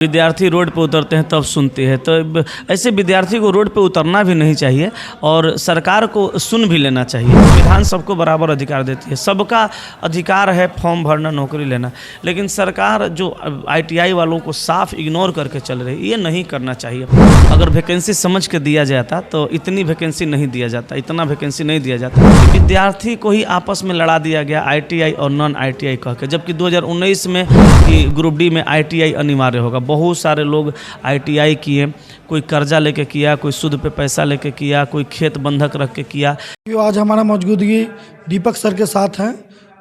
विद्यार्थी रोड पे उतरते हैं तब सुनते हैं, तो ऐसे विद्यार्थी को रोड पे उतरना भी नहीं चाहिए और सरकार को सुन भी लेना चाहिए। संविधान सबको बराबर अधिकार देती है, सबका अधिकार है फॉर्म भरना, नौकरी लेना, लेकिन सरकार जो आईटीआई वालों को साफ इग्नोर करके चल रही है, ये नहीं करना चाहिए। अगर वैकेंसी समझ के दिया जाता तो इतनी वैकेंसी नहीं दिया जाता, इतना वैकेंसी नहीं दिया जाता। विद्यार्थी को ही आपस में लड़ा दिया गया आईटीआई और नॉन आईटीआई कह के, जबकि 2019 में कि ग्रुप डी में आईटीआई अनिवार्य होगा। बहुत सारे लोग आईटीआई किए, कोई कर्जा लेके किया, कोई सूद पे पैसा लेके किया, कोई खेत बंधक रख के किया। आज हमारा मौजूदगी दीपक सर के साथ हैं,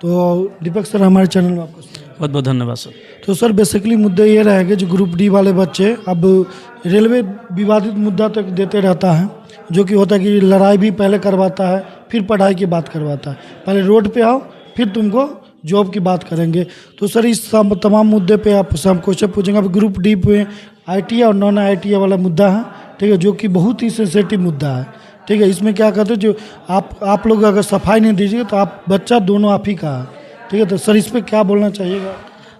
तो दीपक सर हमारे चैनल में आपका बहुत बहुत धन्यवाद सर। तो सर बेसिकली मुद्दे ये रहेंगे, जो ग्रुप डी वाले बच्चे अब रेलवे विवादित मुद्दा तक देते रहता है, जो कि होता है कि लड़ाई भी पहले करवाता है, फिर पढ़ाई की बात करवाता है। पहले रोड पे आओ, फिर तुमको जॉब की बात करेंगे। तो सर इस तमाम मुद्दे पे आप हम क्वेश्चन पूछेंगे। अब ग्रुप डी पे आईटीआई और नॉन आईटीआई वाला मुद्दा है, ठीक है, जो कि बहुत ही सेंसिटिव मुद्दा है, ठीक है। इसमें क्या कहते हैं, जो आप लोग अगर सफाई नहीं दीजिए तो आप बच्चा दोनों आप ही का है, ठीक है। तो सर इस पर क्या बोलना चाहिएगा?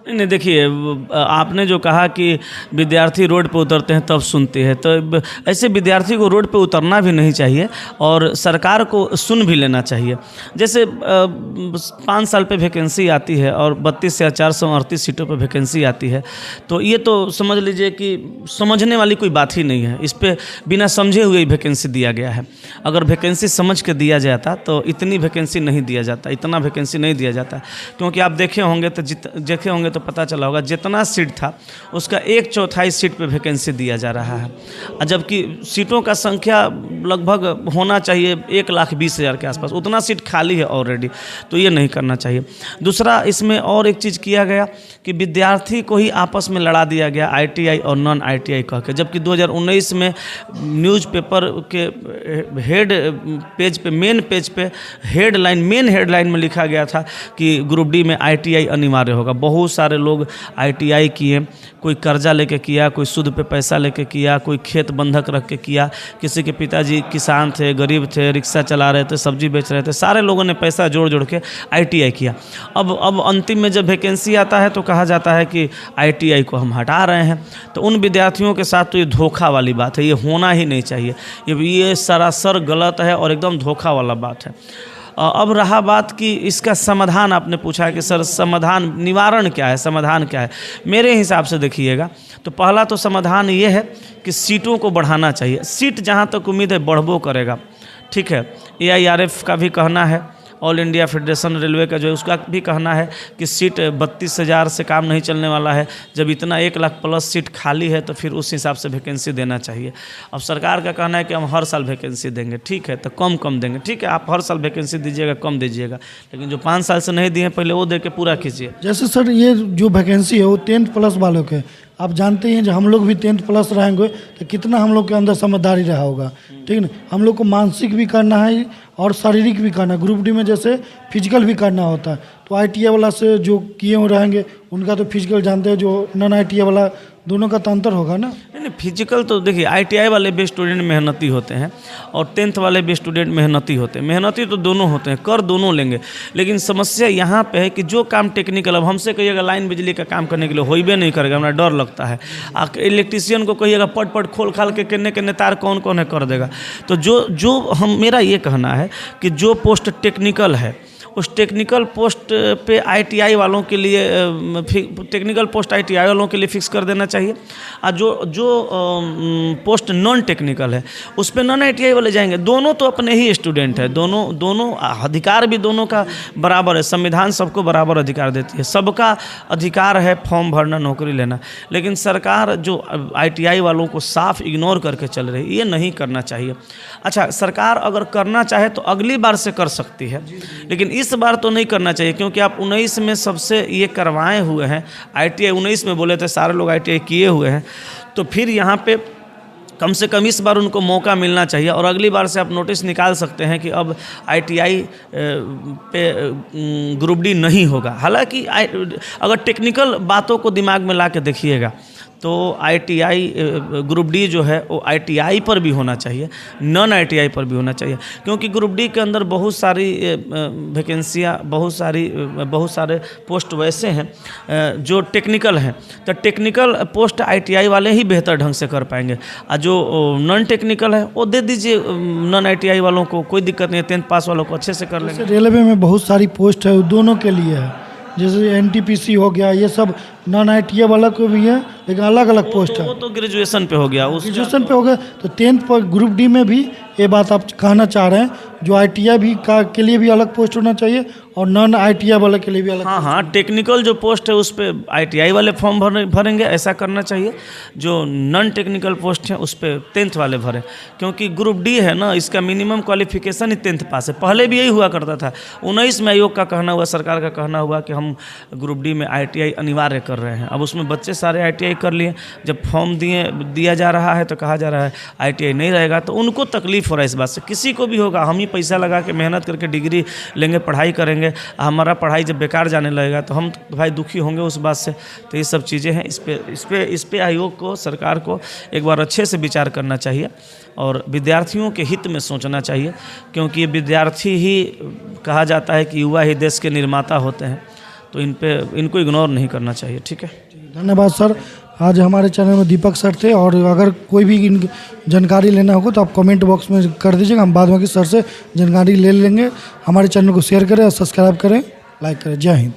नहीं, देखिए, आपने जो कहा कि विद्यार्थी रोड पे उतरते हैं तब सुनते हैं, तो ऐसे विद्यार्थी को रोड पे उतरना भी नहीं चाहिए और सरकार को सुन भी लेना चाहिए। जैसे 5 साल पे वैकेंसी आती है और 32 या 438 सीटों पे वैकेंसी आती है, तो ये तो समझ लीजिए कि समझने वाली कोई बात ही नहीं है। इस पर बिना समझे हुए ही वैकेंसी दिया गया है। अगर वैकेंसी समझ के दिया जाता तो इतनी वैकेंसी नहीं दिया जाता, इतना वैकेंसी नहीं दिया जाता, क्योंकि आप देखे होंगे तो पता चला होगा जितना सीट था उसका 1/4 सीट पे वैकेंसी दिया जा रहा है, जबकि सीटों का संख्या लगभग होना चाहिए 1,20,000 के आसपास, उतना सीट खाली है ऑलरेडी। तो ये नहीं करना चाहिए। दूसरा, इसमें और एक चीज़ किया गया कि विद्यार्थी को ही आपस में लड़ा दिया गया आईटीआई और नॉन आईटीआई कह के, जबकि 2019 में न्यूज़पेपर के हेड पेज पे, मेन पेज पे मेन हेडलाइन में लिखा गया था कि ग्रुप डी में आईटीआई अनिवार्य होगा। बहुत सारे लोग आईटीआई किए, कोई कर्जा लेके किया, कोई सूद पे पैसा लेके किया, कोई खेत बंधक रख के किया, किसी के पिताजी किसान थे, गरीब थे, रिक्शा चला रहे थे, सब्जी बेच रहे थे, सारे लोगों ने पैसा जोड़ जोड़ के आईटीआई किया। अब अंतिम में जब वैकेंसी आता है तो कहा जाता है कि आईटीआई को हम हटा रहे हैं। तो उन विद्यार्थियों के साथ तो ये धोखा वाली बात है, ये होना ही नहीं चाहिए। ये सरासर गलत है और एकदम धोखा वाला बात है। अब रहा बात कि इसका समाधान, आपने पूछा कि सर समाधान, निवारण क्या है, समाधान क्या है? मेरे हिसाब से देखिएगा तो पहला तो समाधान ये है कि सीटों को बढ़ाना चाहिए। सीट जहाँ तक उम्मीद है बढ़बो करेगा, ठीक है। AIRF का भी कहना है, ऑल इंडिया फेडरेशन रेलवे का जो है उसका भी कहना है कि सीट 32,000 से काम नहीं चलने वाला है। जब इतना 1 लाख प्लस सीट खाली है तो फिर उस हिसाब से वैकेंसी देना चाहिए। अब सरकार का कहना है कि हम हर साल वैकेंसी देंगे, ठीक है, तो कम देंगे, ठीक है, आप हर साल वैकेंसी दीजिएगा, कम दीजिएगा, लेकिन जो 5 साल से नहीं दिए पहले वो दे के पूरा कीजिए। जैसे सर ये जो वैकेंसी है वो 10th प्लस वालों के, आप जानते हैं जब हम लोग भी 10th प्लस रहेंगे तो कितना हम लोग के अंदर समझदारी रहा होगा, ठीक है ना। हम लोग को मानसिक भी करना है और शारीरिक भी करना है। ग्रुप डी में जैसे फिजिकल भी करना होता है, तो आईटीआई वाला से जो किए हुए रहेंगे उनका तो फिजिकल जानते हैं, जो नॉन आईटीआई वाला दोनों का तो अंतर होगा ना। नहीं, फिजिकल तो देखिए, आईटीआई वाले भी स्टूडेंट मेहनती होते हैं और 10th वाले भी स्टूडेंट मेहनती होते हैं। मेहनती तो दोनों होते हैं, कर दोनों लेंगे, लेकिन समस्या यहाँ पे है कि जो काम टेक्निकल, अब हमसे कहिएगा लाइन बिजली का काम करने के लिए होइबे नहीं करेगा, हमारा डर लगता है। इलेक्ट्रीशियन को कहिएगा पट खोल खाल के किन्ने तार कौन है कर देगा। तो जो मेरा ये कहना है कि जो पोस्ट टेक्निकल है उस टेक्निकल पोस्ट पे आईटीआई वालों के लिए टेक्निकल पोस्ट आईटीआई वालों के लिए फिक्स कर देना चाहिए, और जो पोस्ट नॉन टेक्निकल है उस पे नॉन आईटीआई वाले जाएंगे। दोनों तो अपने ही स्टूडेंट है, दोनों अधिकार भी दोनों का बराबर है। संविधान सबको बराबर अधिकार देती है, सबका अधिकार है फॉर्म भरना, नौकरी लेना, लेकिन सरकार जो आईटीआई वालों को साफ इग्नोर करके चल रही है, ये नहीं करना चाहिए। अच्छा, सरकार अगर करना चाहे तो अगली बार से कर सकती है, लेकिन इस बार तो नहीं करना चाहिए, क्योंकि आप 19 में सबसे ये करवाए हुए हैं। आईटीआई 19 में बोले थे सारे लोग आईटीआई किए हुए हैं, तो फिर यहाँ पे कम से कम इस बार उनको मौका मिलना चाहिए। और अगली बार से आप नोटिस निकाल सकते हैं कि अब आईटीआई पे ग्रुप डी नहीं होगा। हालांकि अगर टेक्निकल बातों को दिमाग में ला के देखिएगा तो ITI ग्रुप डी जो है वो ITI पर भी होना चाहिए, नॉन ITI पर भी होना चाहिए, क्योंकि ग्रुप डी के अंदर बहुत सारी वैकेंसियाँ, बहुत सारे पोस्ट वैसे हैं जो टेक्निकल हैं। तो टेक्निकल पोस्ट ITI वाले ही बेहतर ढंग से कर पाएंगे, और जो नॉन टेक्निकल है वो दे दीजिए नॉन ITI वालों को, कोई दिक्कत नहीं है, 10th पास वालों को अच्छे से कर लेंगे। रेलवे में बहुत सारी पोस्ट है, वो दोनों के लिए है, जैसे NTPC हो गया, ये सब नॉन ITI वाला को भी है, लेकिन अलग अलग पोस्ट है। वो तो ग्रेजुएशन पे हो गया, उस ग्रेजुएशन पे हो गया। तो 10th पर ग्रुप डी में भी ये बात आप कहना चाह रहे हैं, जो ITI भी के लिए भी अलग पोस्ट होना चाहिए और नॉन ITI वाले के लिए भी अलग। हाँ, टेक्निकल जो पोस्ट है उस पर ITI वाले फॉर्म भरेंगे, ऐसा करना चाहिए। जो नॉन टेक्निकल पोस्ट हैं उस पर 10th वाले भरें, क्योंकि ग्रुप डी है ना, इसका मिनिमम क्वालिफिकेशन ही 10th पास है। पहले भी यही हुआ करता था। 19 में आयोग का कहना हुआ, सरकार का कहना हुआ कि हम ग्रुप डी में ITI अनिवार्य कर रहे हैं। अब उसमें बच्चे सारे ITI कर लिए, जब फॉर्म दिया जा रहा है तो कहा जा रहा है ITI नहीं रहेगा, तो उनको तकलीफ हो रहा है इस बात से। किसी को भी होगा, हम ही पैसा लगा के मेहनत करके डिग्री लेंगे, पढ़ाई करेंगे, हमारा पढ़ाई जब बेकार जाने लगेगा तो हम भाई दुखी होंगे उस बात से। तो ये सब चीज़ें हैं, इस पे आयोग को, सरकार को एक बार अच्छे से विचार करना चाहिए और विद्यार्थियों के हित में सोचना चाहिए, क्योंकि विद्यार्थी ही कहा जाता है कि युवा ही देश के निर्माता होते हैं। तो इनको इग्नोर नहीं करना चाहिए। ठीक है, धन्यवाद सर। आज हमारे चैनल में दीपक सर थे, और अगर कोई भी जानकारी लेना होगा तो आप कमेंट बॉक्स में कर दीजिएगा, हम बाद में सर से जानकारी ले लेंगे। हमारे चैनल को शेयर करें और सब्सक्राइब करें, लाइक करें। जय हिंद।